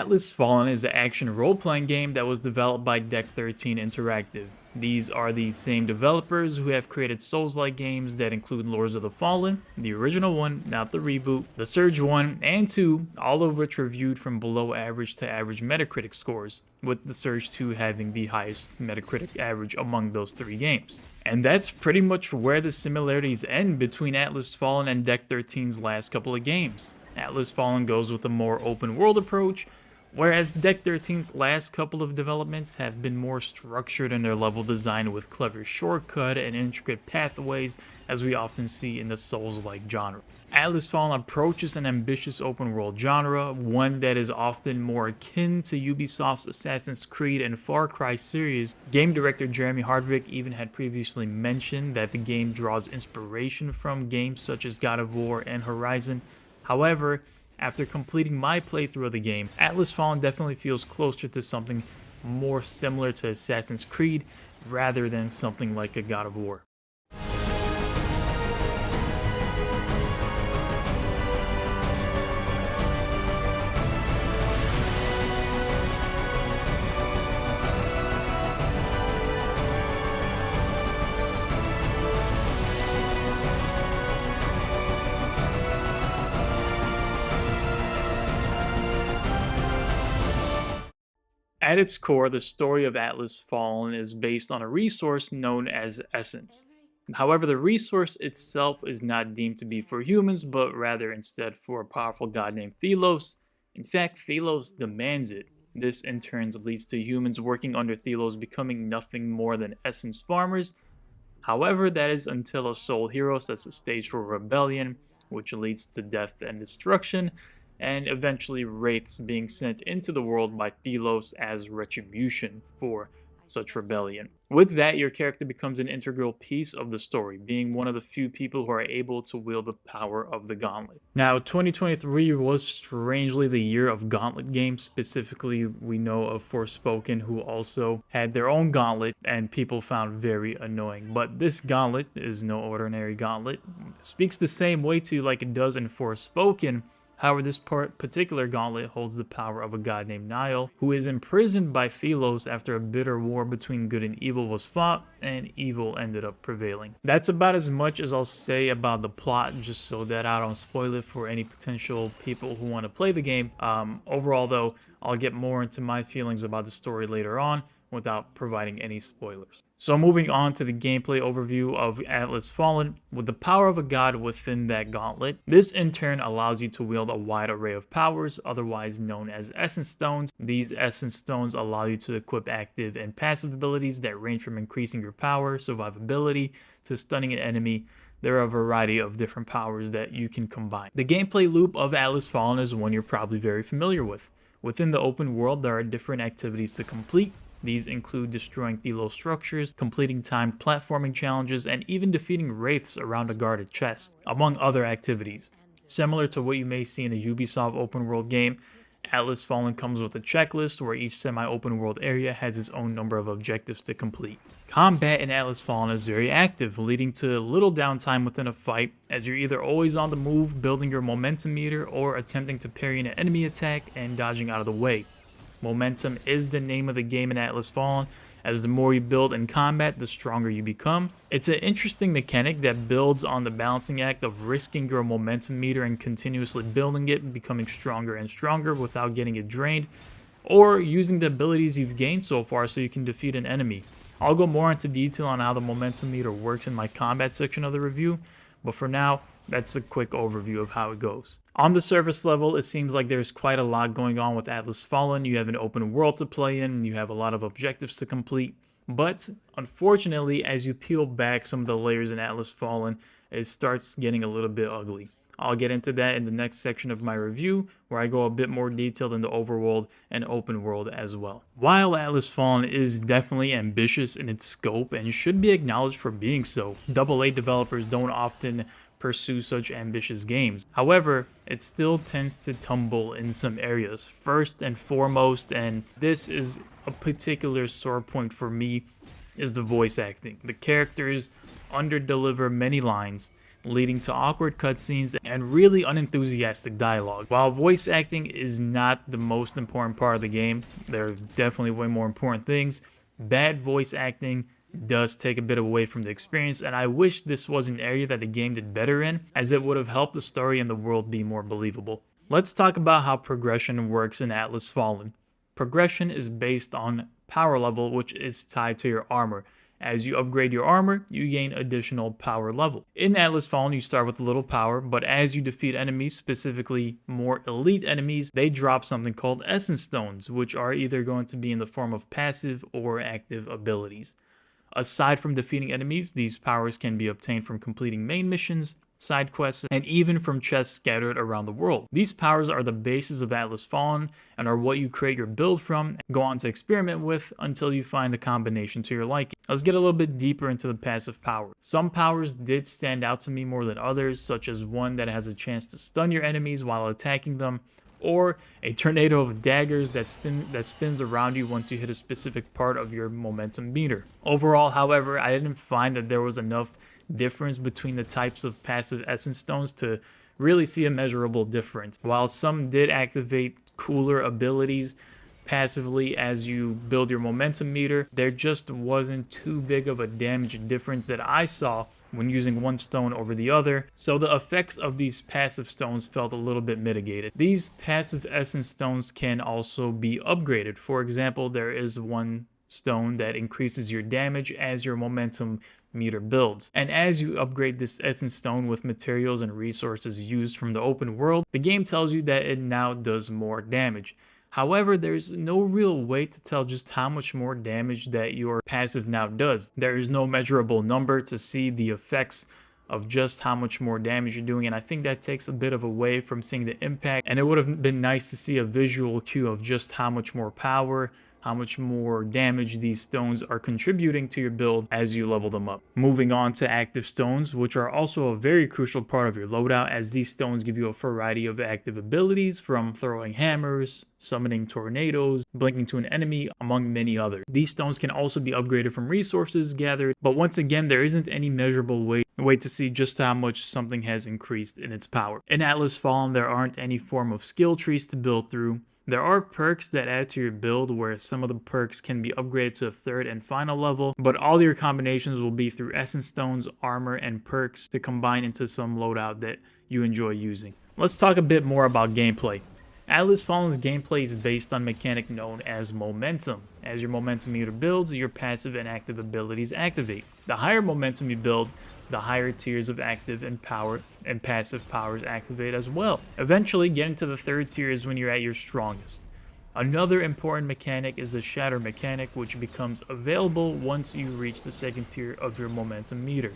Atlas Fallen is an action role-playing game that was developed by Deck 13 Interactive. These are the same developers who have created Souls-like games that include Lords of the Fallen, the original one, not the reboot, the Surge 1 and 2, all of which reviewed from below average to average Metacritic scores, with the Surge 2 having the highest Metacritic average among those three games. And that's pretty much where the similarities end between Atlas Fallen and Deck 13's last couple of games. Atlas Fallen goes with a more open world approach, whereas Deck 13's last couple of developments have been more structured in their level design with clever shortcut and intricate pathways as we often see in the Souls-like genre. Atlas Fallen approaches an ambitious open world genre, one that is often more akin to Ubisoft's Assassin's Creed and Far Cry series. Game director Jeremy Hardwick even had previously mentioned that the game draws inspiration from games such as God of War and Horizon. However, after completing my playthrough of the game, Atlas Fallen definitely feels closer to something more similar to Assassin's Creed rather than something like a God of War. At its core, the story of Atlas Fallen is based on a resource known as Essence. However, the resource itself is not deemed to be for humans, but rather instead for a powerful god named Thelos. In fact, Thelos demands it. This in turn leads to humans working under Thelos becoming nothing more than Essence farmers. However, that is until a soul hero sets the stage for rebellion, which leads to death and destruction, and eventually wraiths being sent into the world by Thelos as retribution for such rebellion. With that, your character becomes an integral piece of the story, being one of the few people who are able to wield the power of the Gauntlet. Now, 2023 was strangely the year of Gauntlet games. Specifically, we know of Forspoken, who also had their own Gauntlet, and people found very annoying. But this Gauntlet is no ordinary Gauntlet. It speaks the same way to you like it does in Forspoken. However, this particular gauntlet holds the power of a god named Nile, who is imprisoned by Thelos after a bitter war between good and evil was fought, and evil ended up prevailing. That's about as much as I'll say about the plot, just so that I don't spoil it for any potential people who want to play the game. Overall, though, I'll get more into my feelings about the story later on, without providing any spoilers. So moving on to the gameplay overview of Atlas Fallen, with the power of a god within that gauntlet, this in turn allows you to wield a wide array of powers, otherwise known as Essence Stones. These Essence Stones allow you to equip active and passive abilities that range from increasing your power, survivability, to stunning an enemy. There are a variety of different powers that you can combine. The gameplay loop of Atlas Fallen is one you're probably very familiar with. Within the open world, there are different activities to complete. These include destroying Thelos structures, completing timed platforming challenges, and even defeating wraiths around a guarded chest, among other activities. Similar to what you may see in a Ubisoft open world game, Atlas Fallen comes with a checklist where each semi-open world area has its own number of objectives to complete. Combat in Atlas Fallen is very active, leading to little downtime within a fight, as you're either always on the move, building your momentum meter, or attempting to parry an enemy attack and dodging out of the way. Momentum is the name of the game in Atlas Fallen, as the more you build in combat, the stronger you become. It's an interesting mechanic that builds on the balancing act of risking your momentum meter and continuously building it, becoming stronger and stronger without getting it drained, or using the abilities you've gained so far so you can defeat an enemy. I'll go more into detail on how the momentum meter works in my combat section of the review, but for now, that's a quick overview of how it goes. On the surface level, it seems like there's quite a lot going on with Atlas Fallen. You have an open world to play in, you have a lot of objectives to complete, but unfortunately, as you peel back some of the layers in Atlas Fallen, it starts getting a little bit ugly. I'll get into that in the next section of my review, where I go a bit more detailed in the overworld and open world as well. While Atlas Fallen is definitely ambitious in its scope and should be acknowledged for being so, AA developers don't often pursue such ambitious games. However, it still tends to tumble in some areas. First and foremost, and this is a particular sore point for me, is the voice acting. The characters underdeliver many lines. leading to awkward cutscenes and really unenthusiastic dialogue. While voice acting is not the most important part of the game, there are definitely way more important things. Bad voice acting does take a bit away from the experience, and I wish this was an area that the game did better in, as it would have helped the story and the world be more believable. Let's talk about how progression works in Atlas Fallen. Progression is based on power level, which is tied to your armor. As you upgrade your armor, you gain additional power level. In Atlas Fallen, you start with a little power, but as you defeat enemies, specifically more elite enemies, they drop something called Essence Stones, which are either going to be in the form of passive or active abilities. Aside from defeating enemies, these powers can be obtained from completing main missions, side quests, and even from chests scattered around the world. These powers are the basis of Atlas Fallen and are what you create your build from, go on to experiment with until you find a combination to your liking. Let's get a little bit deeper into the passive powers. Some powers did stand out to me more than others, such as one that has a chance to stun your enemies while attacking them, or a tornado of daggers that spins around you once you hit a specific part of your momentum meter. Overall, however, I didn't find that there was enough difference between the types of passive essence stones to really see a measurable difference. While some did activate cooler abilities passively as you build your momentum meter, there just wasn't too big of a damage difference that I saw when using one stone over the other, so the effects of these passive stones felt a little bit mitigated. These passive essence stones can also be upgraded. For example, there is one stone that increases your damage as your momentum meter builds. And as you upgrade this essence stone with materials and resources used from the open world, the game tells you that it now does more damage. However, there's no real way to tell just how much more damage that your passive now does. There is no measurable number to see the effects of just how much more damage you're doing, and I think that takes a bit of away from seeing the impact, and it would have been nice to see a visual cue of just how much more power, how much more damage these stones are contributing to your build as you level them up. Moving on to active stones, which are also a very crucial part of your loadout, as these stones give you a variety of active abilities, from throwing hammers, summoning tornadoes, blinking to an enemy, among many others. These stones can also be upgraded from resources gathered, but once again, there isn't any measurable way to see just how much something has increased in its power. In Atlas Fallen, there aren't any form of skill trees to build through. There are perks that add to your build, where some of the perks can be upgraded to a third and final level, but all your combinations will be through essence stones, armor, and perks to combine into some loadout that you enjoy using. Let's talk a bit more about gameplay. Atlas Fallen's gameplay is based on a mechanic known as momentum. As your momentum meter builds, your passive and active abilities activate. The higher momentum you build, the higher tiers of active and passive powers activate as well. Eventually, getting to the third tier is when you're at your strongest. Another important mechanic is the shatter mechanic, which becomes available once you reach the second tier of your momentum meter.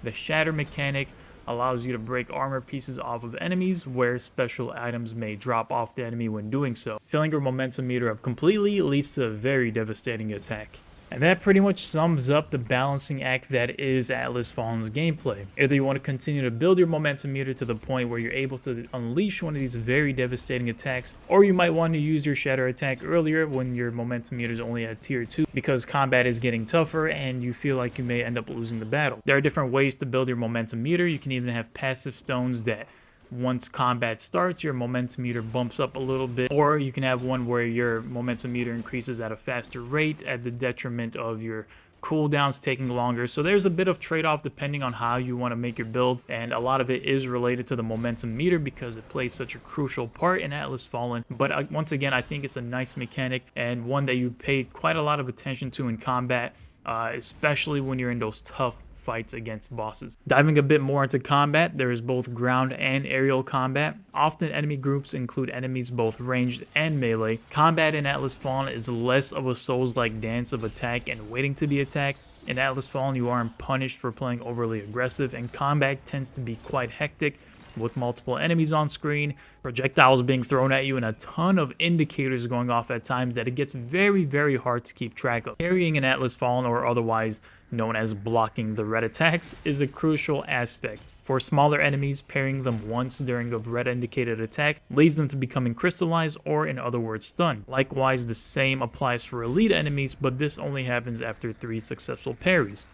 The shatter mechanic allows you to break armor pieces off of enemies, where special items may drop off the enemy when doing so. Filling your momentum meter up completely leads to a very devastating attack. And that pretty much sums up the balancing act that is Atlas Fallen's gameplay. Either you want to continue to build your momentum meter to the point where you're able to unleash one of these very devastating attacks, or you might want to use your shatter attack earlier when your momentum meter is only at tier 2 because combat is getting tougher and you feel like you may end up losing the battle. There are different ways to build your momentum meter. You can even have passive stones that once combat starts, your momentum meter bumps up a little bit, or you can have one where your momentum meter increases at a faster rate at the detriment of your cooldowns taking longer. So there's a bit of trade-off depending on how you want to make your build, and a lot of it is related to the momentum meter because it plays such a crucial part in Atlas Fallen. But once again, I think it's a nice mechanic and one that you pay quite a lot of attention to in combat, especially when you're in those tough fights against bosses. Diving a bit more into combat, there is both ground and aerial combat. Often enemy groups include enemies both ranged and melee. Combat in Atlas Fallen is less of a Souls-like dance of attack and waiting to be attacked. In Atlas Fallen, you aren't punished for playing overly aggressive, and combat tends to be quite hectic, with multiple enemies on screen, projectiles being thrown at you, and a ton of indicators going off at times that it gets very, very hard to keep track of. Parrying in Atlas Fallen, or otherwise known as blocking the red attacks, is a crucial aspect. For smaller enemies, parrying them once during a red indicated attack leads them to becoming crystallized, or in other words, stunned. Likewise, the same applies for elite enemies, but this only happens after 3 successful parries.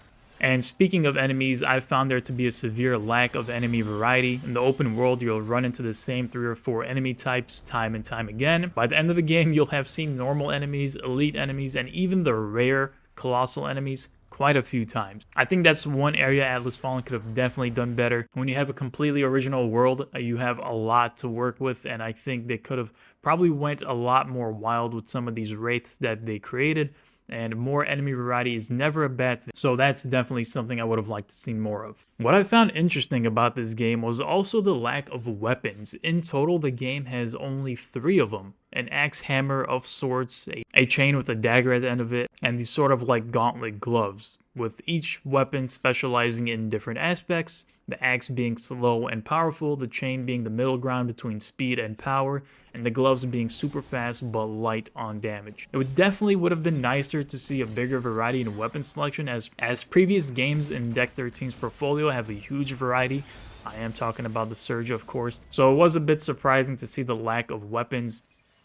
And speaking of enemies, I found there to be a severe lack of enemy variety. In the open world, you'll run into the same 3 or 4 enemy types time and time again. By the end of the game, you'll have seen normal enemies, elite enemies, and even the rare colossal enemies quite a few times. I think that's one area Atlas Fallen could have definitely done better. When you have a completely original world, you have a lot to work with, and I think they could have probably went a lot more wild with some of these wraiths that they created. And more enemy variety is never a bad thing, so that's definitely something I would have liked to see more of. What I found interesting about this game was also the lack of weapons. In total, the game has only 3 of them. An axe hammer of sorts, a chain with a dagger at the end of it, and these sort of like gauntlet gloves, with each weapon specializing in different aspects. The axe being slow and powerful, the chain being the middle ground between speed and power, and the gloves being super fast but light on damage. It definitely would have been nicer to see a bigger variety in weapon selection, as previous games in Deck 13's portfolio have a huge variety. I am talking about the Surge, of course. So it was a bit surprising to see the lack of weapons,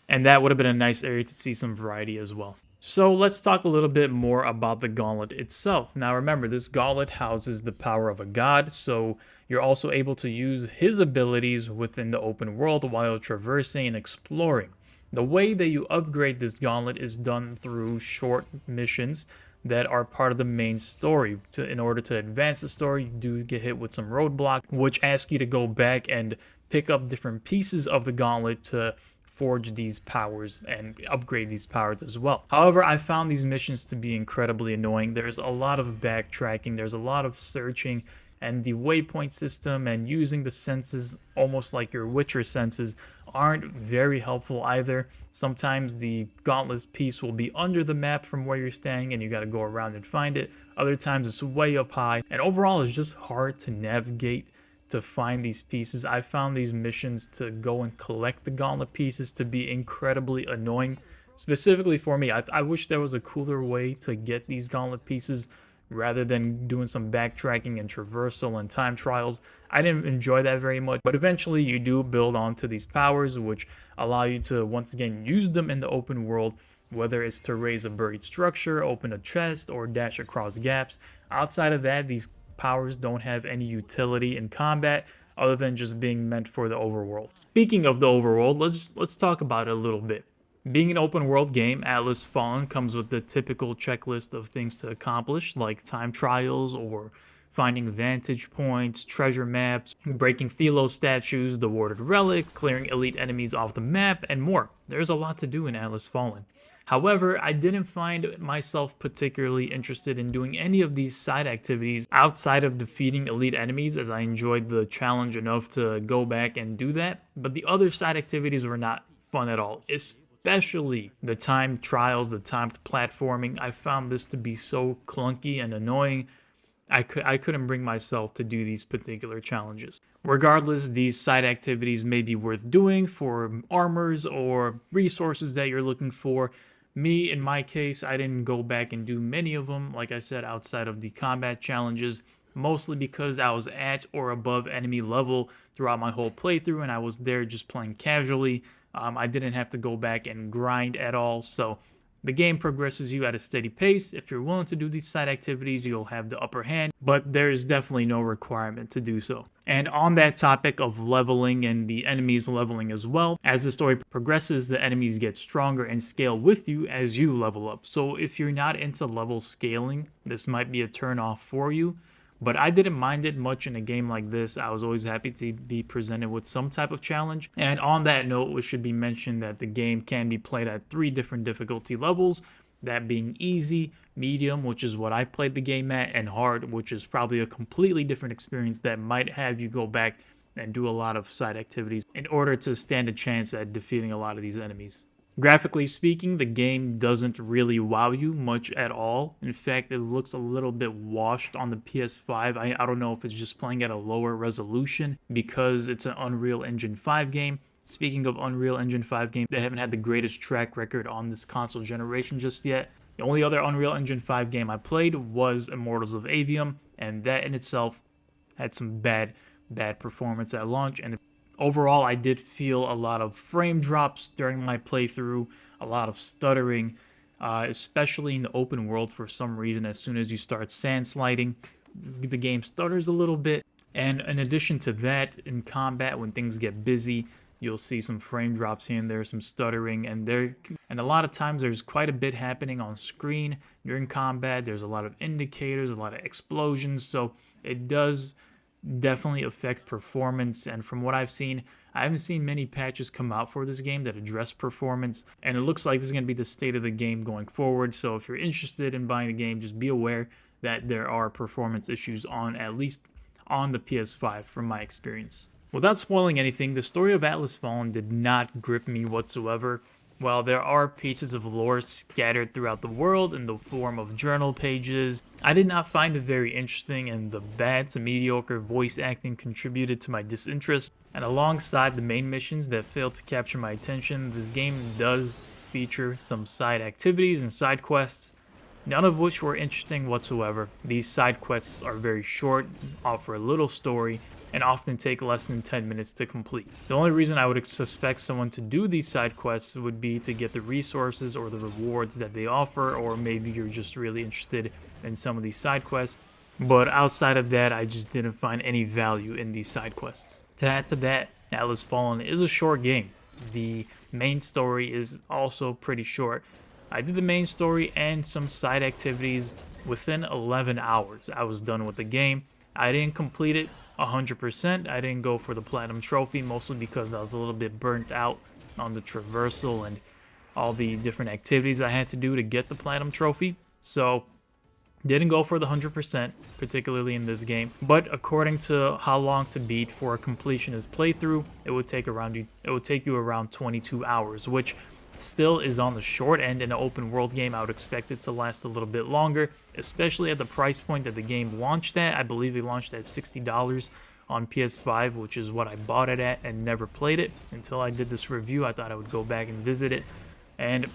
and that would have been a nice area to see some variety as well. So let's talk a little bit more about the gauntlet itself. Now remember, this gauntlet houses the power of a god, so you're also able to use his abilities within the open world while traversing and exploring. The way that you upgrade this gauntlet is done through short missions that are part of the main story. In order to advance the story, you do get hit with some roadblocks, which ask you to go back and pick up different pieces of the gauntlet to forge these powers and upgrade these powers as well. However, I found these missions to be incredibly annoying. There's a lot of backtracking, there's a lot of searching, and the waypoint system and using the senses almost like your Witcher senses aren't very helpful either. Sometimes the gauntlet piece will be under the map from where you're staying and you got to go around and find it. Other times it's way up high, and overall it's just hard to navigate to find these pieces. I found these missions to go and collect the gauntlet pieces to be incredibly annoying. Specifically for me, I wish there was a cooler way to get these gauntlet pieces rather than doing some backtracking and traversal and time trials. I didn't enjoy that very much, but eventually you do build onto these powers, which allow you to once again use them in the open world, whether it's to raise a buried structure, open a chest, or dash across gaps. Outside of that, these powers don't have any utility in combat other than just being meant for the overworld. Speaking of the overworld, let's talk about it a little bit. Being an open world game, Atlas Fallen comes with the typical checklist of things to accomplish, like time trials or finding vantage points, treasure maps, breaking Thelos statues, the warded relics, clearing elite enemies off the map, and more. There's a lot to do in Atlas Fallen. However, I didn't find myself particularly interested in doing any of these side activities outside of defeating elite enemies, as I enjoyed the challenge enough to go back and do that. But the other side activities were not fun at all, especially the timed trials, the timed platforming. I found this to be so clunky and annoying. I couldn't bring myself to do these particular challenges. Regardless, these side activities may be worth doing for armors or resources that you're looking for. Me, in my case, I didn't go back and do many of them, like I said, outside of the combat challenges, mostly because I was at or above enemy level throughout my whole playthrough, and I was there just playing casually. I didn't have to go back and grind at all, so the game progresses you at a steady pace. If you're willing to do these side activities, you'll have the upper hand, but there's definitely no requirement to do so. And on that topic of leveling and the enemies leveling as well, as the story progresses, the enemies get stronger and scale with you as you level up. So if you're not into level scaling, this might be a turn off for you. But I didn't mind it much in a game like this. I was always happy to be presented with some type of challenge. And on that note, it should be mentioned that the game can be played at 3 different difficulty levels, that being easy, medium, which is what I played the game at, and hard, which is probably a completely different experience that might have you go back and do a lot of side activities in order to stand a chance at defeating a lot of these enemies. Graphically speaking, the game doesn't really wow you much at all. In fact, it looks a little bit washed on the PS5. I don't know if it's just playing at a lower resolution because it's an Unreal Engine 5 game. Speaking of Unreal Engine 5 game, they haven't had the greatest track record on this console generation just yet. The only other Unreal Engine 5 game I played was Immortals of Avium, and that in itself had some bad performance at launch, and overall, I did feel a lot of frame drops during my playthrough, a lot of stuttering. especially in the open world. For some reason, as soon as you start sand sliding, the game stutters a little bit. And in addition to that, in combat, when things get busy, you'll see some frame drops here and there, some stuttering, and a lot of times there's quite a bit happening on screen during combat. There's a lot of indicators, a lot of explosions, so it does definitely affect performance. And from what I've seen, I haven't seen many patches come out for this game that address performance, and it looks like this is going to be the state of the game going forward. So if you're interested in buying the game, just be aware that there are performance issues on, at least on the PS5 from my experience. Without spoiling anything, the story of Atlas Fallen did not grip me whatsoever. While there are pieces of lore scattered throughout the world in the form of journal pages, I did not find it very interesting, and the bad to mediocre voice acting contributed to my disinterest. And alongside the main missions that failed to capture my attention, this game does feature some side activities and side quests, none of which were interesting whatsoever. These side quests are very short, offer a little story, and often take less than 10 minutes to complete. The only reason I would suspect someone to do these side quests would be to get the resources or the rewards that they offer, or maybe you're just really interested in some of these side quests. But outside of that, I just didn't find any value in these side quests. To add to that, Atlas Fallen is a short game. The main story is also pretty short. I did the main story and some side activities within 11 hours. I was done with the game. I didn't complete it 100%. I didn't go for the Platinum Trophy, mostly because I was a little bit burnt out on the traversal and all the different activities I had to do to get the Platinum Trophy. So, didn't go for the 100%, particularly in this game. But according to how long to beat for a completionist playthrough, it would take you around 22 hours, which still is on the short end. In an open world game, I would expect it to last a little bit longer, especially at the price point that the game launched at. I believe it launched at $60 on PS5, which is what I bought it at and never played it until I did this review. I thought I would go back and visit it, and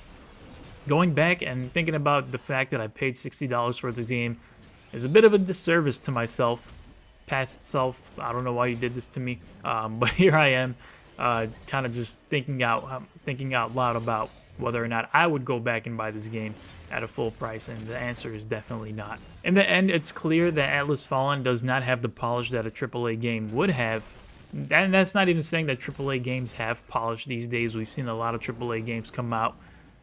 going back and thinking about the fact that I paid $60 for this game is a bit of a disservice to myself, past self. I don't know why you did this to me, but here I am, kind of just thinking out loud about whether or not I would go back and buy this game at a full price, and the answer is definitely not. In the end, it's clear that Atlas Fallen does not have the polish that a AAA game would have, and that's not even saying that AAA games have polish these days. We've seen a lot of AAA games come out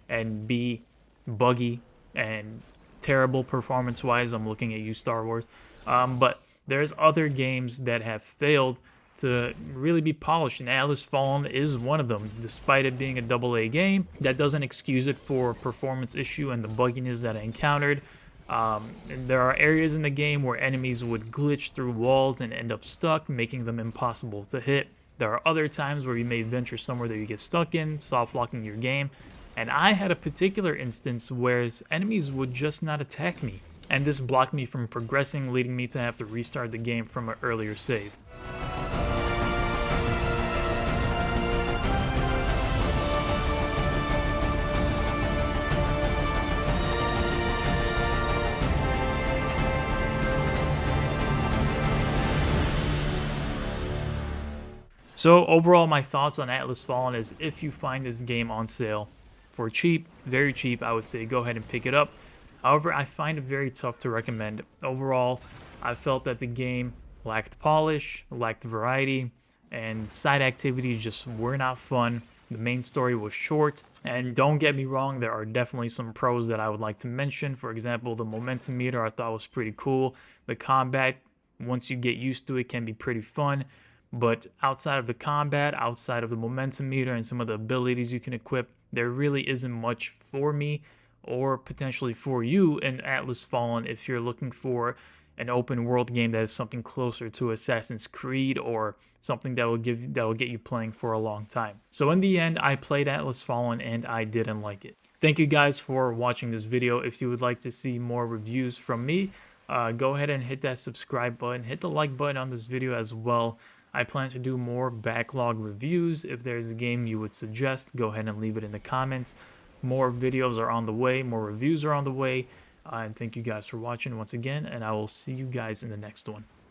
and be buggy and terrible performance-wise. I'm looking at you, Star Wars. But there's other games that have failed to really be polished, and Atlas Fallen is one of them. Despite it being a AA game, that doesn't excuse it for performance issue and the bugginess that I encountered. And there are areas in the game where enemies would glitch through walls and end up stuck, making them impossible to hit. There are other times where you may venture somewhere that you get stuck in, soft-locking your game. And I had a particular instance where enemies would just not attack me, and this blocked me from progressing, leading me to have to restart the game from an earlier save. So overall, my thoughts on Atlas Fallen is, if you find this game on sale for cheap, very cheap, I would say go ahead and pick it up. However, I find it very tough to recommend. Overall, I felt that the game lacked polish, lacked variety, and side activities just were not fun. The main story was short, and don't get me wrong, there are definitely some pros that I would like to mention. For example, the momentum meter I thought was pretty cool. The combat, once you get used to it, can be pretty fun. But outside of the combat, outside of the momentum meter and some of the abilities you can equip, there really isn't much for me or potentially for you in Atlas Fallen if you're looking for an open world game that is something closer to Assassin's Creed, or something that will get you playing for a long time. So in the end, I played Atlas Fallen and I didn't like it. Thank you guys for watching this video. If you would like to see more reviews from me, go ahead and hit that subscribe button, hit the like button on this video as well. I plan to do more backlog reviews. If there's a game you would suggest, go ahead and leave it in the comments. More videos are on the way, more reviews are on the way. And thank you guys for watching once again, and I will see you guys in the next one.